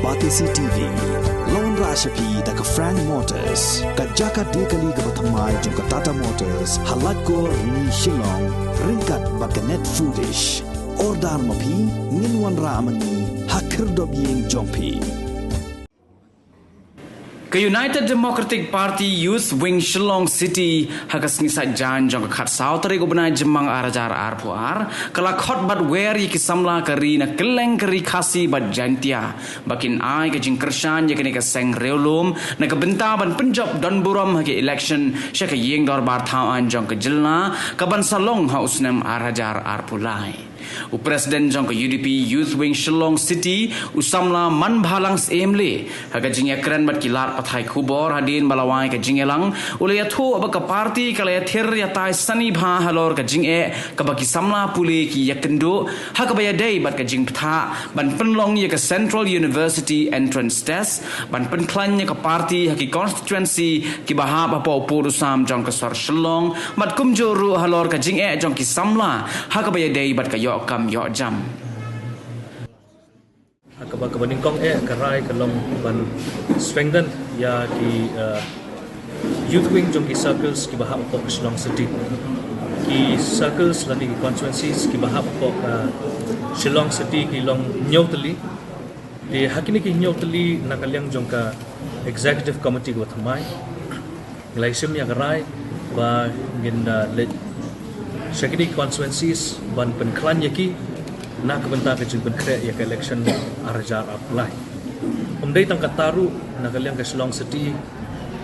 Batisi TV, Lone Rashapi da ka Frank Motors, ka Jaka Dekali ka Bathamai jong ka Tata Motors, Halatko ni Shillong, Ringkat Bakanet Foodish, Ordar Mapi, Ninwan Ramani, Hakirdob Ying Jongpi. Ke United Democratic Party Youth Wing Shillong City hakas ngisat jan jong kat sautari gubernai jemang arajar arpuar kala khot bat wer yi kisamla kari na keleng kari khasi bat jantia bakin ai ke jing kersan ye kene ka seng reolum na ka benta ban Punjab don buram hagi election shaka yeng dor bar thau an jong ka jilna ka ban salong hausnam arajar arpulai Presiden jong ke UDP Youth Wing Shillong City usamla man bhalang emle haga jingya kran bat kilat pathai khubor hadin balawai ka jingelang ulaya thu aba ka party kala thir ya tai sani bha halor ka jinge ka baki samla puli ki yakendo haga baya dei bat ka jing ptha ban penlong ye ka Central University entrance test ban penklan ye ka party haki constituency ki baha apa opor usam jong ka sor Shillong mat kumjoru halor ka jinge jong ki samla haga baya dei bat ka kam yo jam akaba kabaningkong karai kalong ban strengthen ya ki youth wing jong ki circles ki bahap pok Shillong City ki circles lani ki constituencies ki bahap pok Shillong City ki long nyotali di hakini ki nyotali nakalyang jong ka executive committee ko thamai ngilaisim ya karai ba ngin le Syakini constituencies ban penklan yaki nak kebentar kecil penkret ya ke election arajar apply. Umdai tangkat taru nak kalian ke Shillong City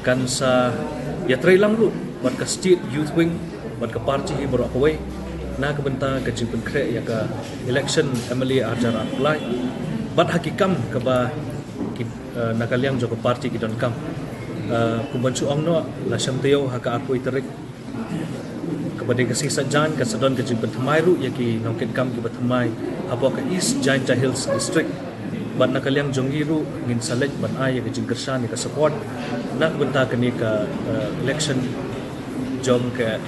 kan sa ya trailang lu buat ke state youth wing buat ke party baru away nak kebentar kecil penkret ya ke election MLA arajar apply. Bat hakikam ke ba nak kalian joko party kita kam. Kumbancu ongno la syamteo haka aku iterik kepada kasih sajan kasadon ke jimpen Thamairu yaki nongket kam ke Bathamai apa ke East Jaintia Hills District bat nakaliang jongiru ngin salej ban ay ke jingkersan ke support nak benta ke ni ke election jong ke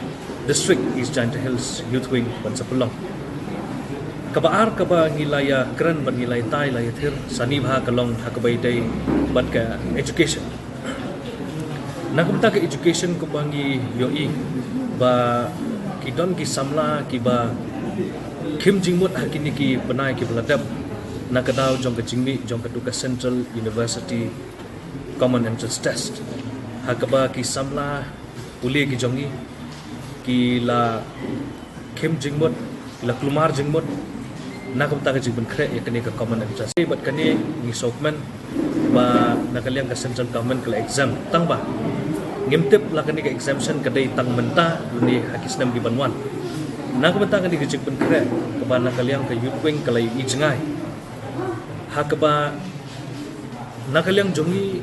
District East Jaintia Hills Youth Wing ban sepelong kabaar kaba ngilaya keren ban ngilay tai laya thir sani bha kalong hakabai dai ban ke education nak benta ke education ko bangi yoi ba kidon ki samla ki ba kim jingmut hakini ki benai ki beladap nakadau jong ke jingmi jong ke duka Central University Common Entrance Test hakaba ki samla uli ki jongi ki la kim jingmut la klumar jingmut nakabta ka jingben kre ya kani ka Common Entrance bat kani ni sokmen ba nakaliang ka Central Government kala exam tang ba ngimtip lah kani ke exemption kadai tang menta ni hakisnam di banwan nak benta kani ke jikpen kre kebana kaliang ke youth wing kalai i jengai hakaba nakaliang jongi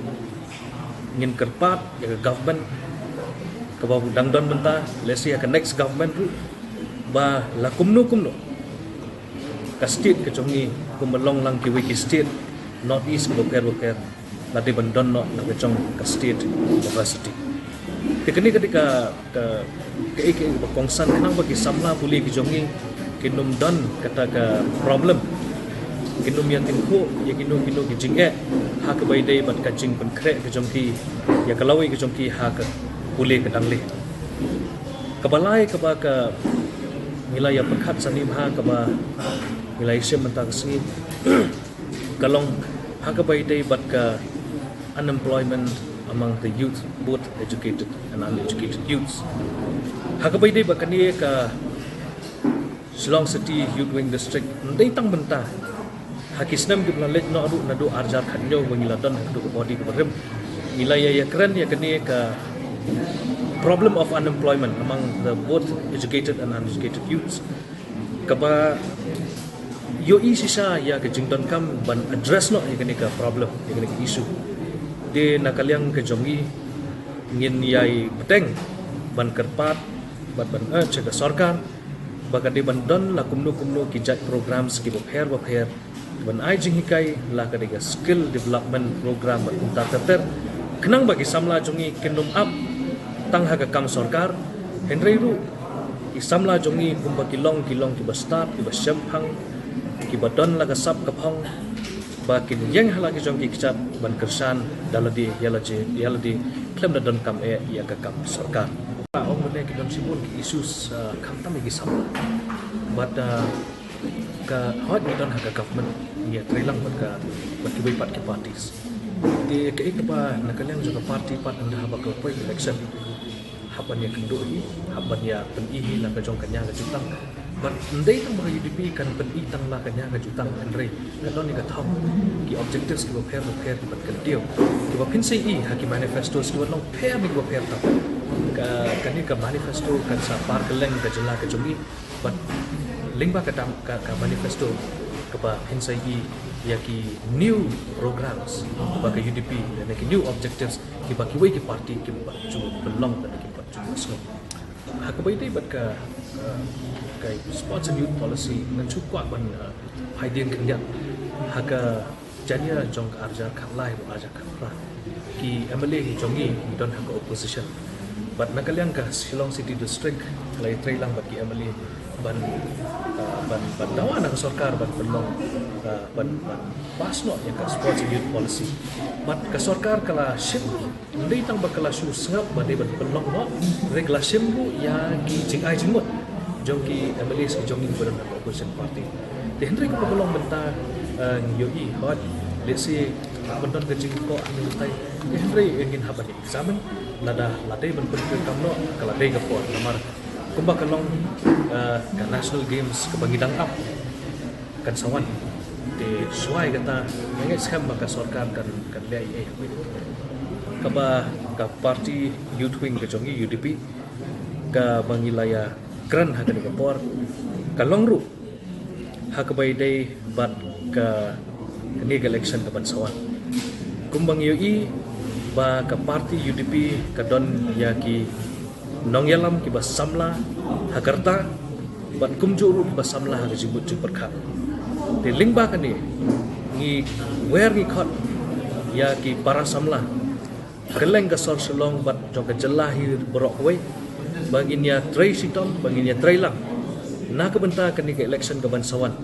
ngin kerpat ya ke government keba dangdon menta lesi ya ke next government ru ba la kumno ka state ke jongi kumelong lang ki wiki state north east boker lati bandon no na kecong ka state university tekni ketika ke kongsan kenang bagi samla puli ki jongi kinum don kata ke problem kinum yang tinku ya kinum ki jinge ha ke bai dai bat ka jing pen kre ke jongki ya kalawi ke jongki ha ke puli ke dangle kabalai ke ba ka nilai ya pekat sani ha ke ba nilai sim mentang sini kalong ha ke bai dai bat ka unemployment among the youth, both educated and uneducated youths. Hakabai dai bakani ka Shillong City Youth Wing District ndai tang benta. Hakisnam ki blalet no adu nadu arjar khanyo bangiladon hadu body ke berem. Nilai ya keren ya kani ka problem of unemployment among the both educated and uneducated youths. Kaba yo isisa ya ke jington kam ban address no ya kani ka problem ya kani ka issue. Di nakaliang ke jongi ngin yai beteng ban kerpat ban cega sarkar baga di bandon la kumnu kijat program ski bopher ban ai jing hikai la ka diga skill development program ban unta ter kenang bagi samla jongi kendum up tang haga kam sarkar henry ru isamla jongi kumba kilong ki start ki ba syampang ki badon la ka sap kapang bakin yang halagi jong ki kicat ban kersan daladi yaladi klem dan kam ya ka kam sarkar ong mene ki don sibun ki isus kam tam gi sam but ka hot ni don ha government ya trilang ka ki bai pat ki parties di ke ikba nakaleng juga party pat anda ha bakal poi election haban ya kendo hi haban ya pen ihi la ka jong kanya ga jutang but ndai tang ba UDP kan pen i tang la kanya ga jutang andre kadon ni ka thom ki objectives ki ba pher ki ban kan dio ki ba pin sei i ha ki manifestos ki ba long pher mi ba pher ta ka kani ka manifesto kan sa par keleng ka jela ka jongi but lingba ka tam ka manifesto ka ba pin sei i ya ki new programs ba ka UDP dan ki new objectives ki ba ki wei ki party ki ba chu belong dan ki ba chu so ha ka bai dei bat ka kai sports and youth policy ngan chu kwa ban haidin kan ya ha ka jania jong arja khalai bo arja khapra ki MLA hi jongi don ha ka opposition but nakaliang ka Shillong City District lai trailang bat ki MLA ban dawa ng sarkar ban belong ban pasno yang ka sports and youth policy but ka sarkar kala shimbu ndai tang bakala shu sngap ban ban belong no regla shimbu ya ki jing ai jingmut jongki MLA ki jongi ban opposition party de hendri ko belong benta yoi hot let's say bendon ke jing ko anu tai de hendri ingin haban examen nada ladai ban perlu kamno kala dei ga por namar kumba kalong ka national games ke bangidang up kan sawan de suai kata ngai scam ka sarkar kan lei kaba ka party youth wing ke jongi UDP ka bangilaya kran ha ka por kalong ru ha ka bai dei bat ka ni election ka ban sawan kumbang yoi ba ka party UDP ka don ya ki nong yalam ki basamla hakarta ban kumjuru ki basamla ha jibut perkha de lingba kani ngi wer ngi khot ya ki para samla keleng ka sor selong bat jong ka jelahi borok we baginya trai sitom baginya trai lang na ka benta kani ka election ka ban sawan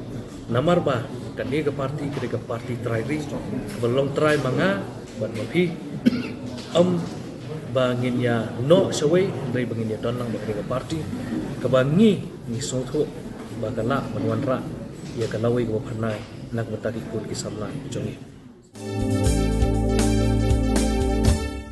namar ba kani ka party trai ri belong trai manga ban mapi banginnya no sawai dari banginnya donang bagi parti kebangi ni sotho bagala manwanra ya kalawai go phanai nak mataki kun ki samla jongi